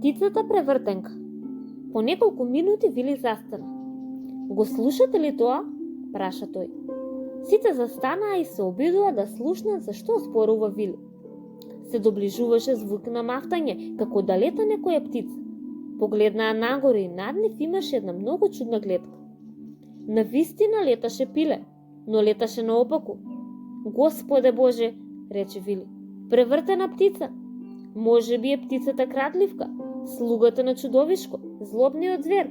Птицата превртенка. По неколку минути Вили застана. Го слушате ли тоа? Праша тој. Сите застанаа и се обидува да слушнат за што спорува Вили. Се доближуваше звук на мафтање, како да лета некоја птица. Погледнаа нагоре и над нив имаше една многу чудна гледка. Навистина леташе пиле, но леташе наопаку. Господе Боже, рече Вили, превртена птица. Може би е птицата крадливка, слугата на чудовишко, злобниот звер.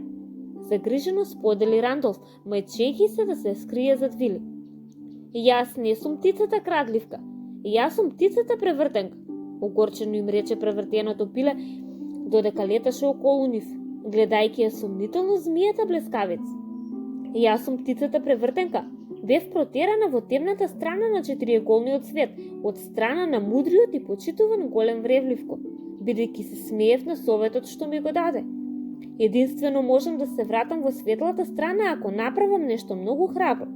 Загрижено сподели Рандолф, мајчејќи се да се скрие зад Вили. Јас не сум птицата крадливка, јас сум птицата превртенка, огорчено им рече превртеното пиле, додека леташе околу нив, гледајќи ја сумнително змијата блескавица. Јас сум птицата превртенка, бев протерана во темната страна на четириъгълниот свет, од страна на мудриот и почитуван голем вревливко, бидејќи се смеев на советот што ми го даде. Единствено можам да се вратам во светлата страна ако направам нешто многу храбро.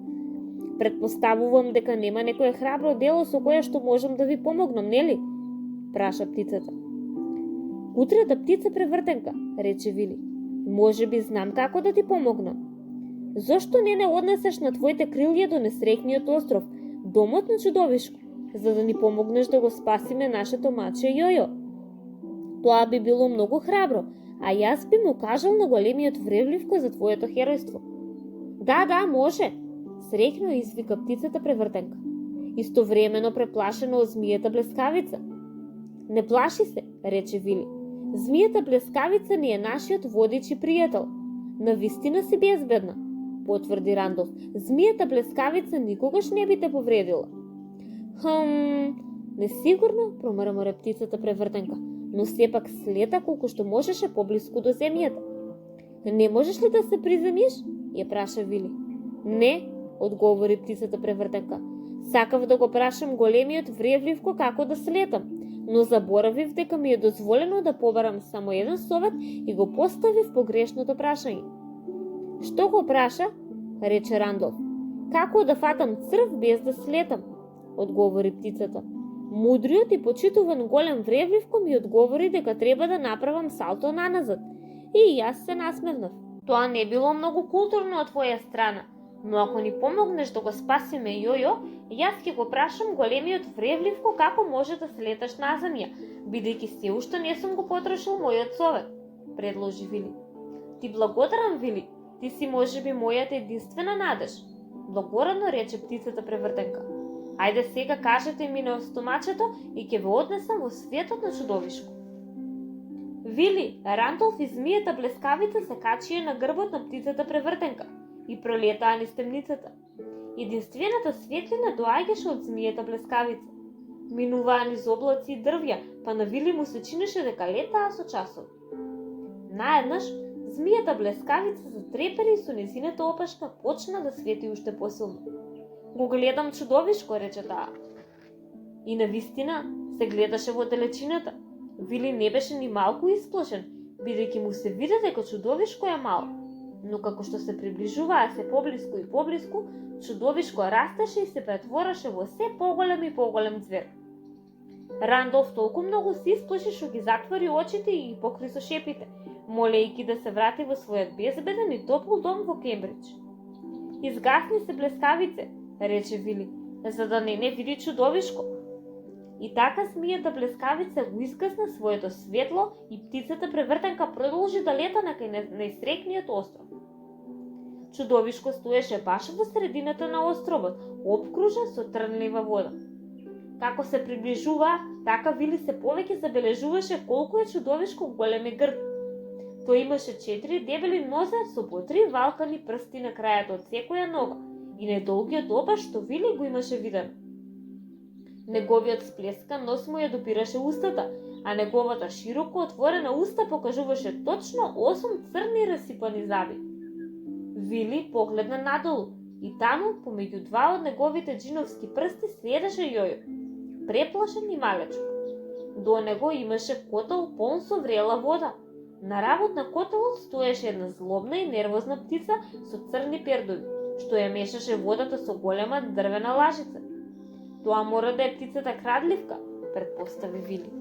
Предпоставувам дека нема некое храбро дело со кое што можам да ви помогнам, нели? Праша птицата. Утрата птица превртенка, рече Вили. Може би знам како да ти помогнам. Зошто не однесеш на твоите крилја до несреќниот остров, домот на чудовишко, за да ни помогнеш да го спасиме нашето маче Јојо? Тоа би било многу храбро, а јас би му кажал на големиот вревливко за твоето херојство. Да, може, среќно извика птицата превртенка, истовремено преплашено од змијата блескавица. Не плаши се, рече Вили. Змијата блескавица ни е нашиот водич и пријател. Навистина си безбедна, потврди Рандолф. Змијата блескавица никогаш не би те повредила. Несигурно, промрмори птицата превртенка, но сепак слета колку што можеше поблиску до земјата. Не можеш ли да се приземиш? Ја праша Вили. Не, одговори птицата превртенка. Сакав да го прашам големиот вревливко како да слетам, но заборавив дека ми е дозволено да побарам само еден совет и го поставив погрешното прашање. Што го праша? Рече Рандолф. Како да фатам црв без да слетам? Одговори птицата. Мудриот и почитуван голем вревливко ми одговори дека треба да направам салто наназад. И јас се насмевнав. Тоа не било многу културно од твоја страна, но ако ни помогнеш да го спасиме Јојо, јас ќе го прашам големиот вревливко како може да слеташ на земја, бидејќи се уште не сум го потрошил мојот совет, предложи Вили. Ти благодарам, Вили, ти си можеби мојата единствена надеж, благородно рече птицата превртенка. Ајде сега кажете ми на стомачето и ќе ве однесам во светот на чудовишко. Вили, Рандолф и змијата блескавица се качија на грбот на птицата превртенка и пролетаа низ темницата. Единствената светлина доаѓаше од змијата блескавица. Минуваа низ облаци и дрвја, па на Вили му се чинеше дека летаа со часови. Наеднаш, змијата блескавица затрепери и со незината опашка почна да свети уште посилно. Го гледам чудовишко, рече таа. И навистина се гледаше во далечината. Вили не беше ни малку исплашен, бидејќи му се виде дека чудовишко е мало. Но како што се приближуваа се поблиску и поблиску, чудовишко растеше и се претвораше во се поголем и поголем звер. Рандолф толку многу се исплаши што ги затвори очите и ги покри со шепите, молејќи да се врати во својот безбеден и топол дом во Кембридж. Изгасни се блескавице, рече Вили, за да не види чудовишко. И така змијата блескавица го изгасна своето светло и птицата превртенка продолжи да лета на кај најсреќниот остров. Чудовишко стоеше баш во средината на островот, опкружен со трнлива вода. Како се приближува, така Вили се повеќе забележуваше колку е чудовишко голем и грд. Тој имаше 4 дебели нозе со по 3 валкани прсти на крајот од секоја нога и најдолгиот обаш што Вили го имаше видено. Неговиот сплескан нос му ја допираше устата, а неговата широко отворена уста покажуваше точно 8 црни расипани заби. Вили погледна надолу и таму, помеѓу два од неговите джиновски прсти, следеше Јојо, преплашен и малечок. До него имаше котел полн со врела вода. На равот на котелот стоеше една злобна и нервозна птица со црни пердови, што ја мешаше водата со голема дрвена лажица. Тоа мора да е птицата крадливка, предпостави Вили.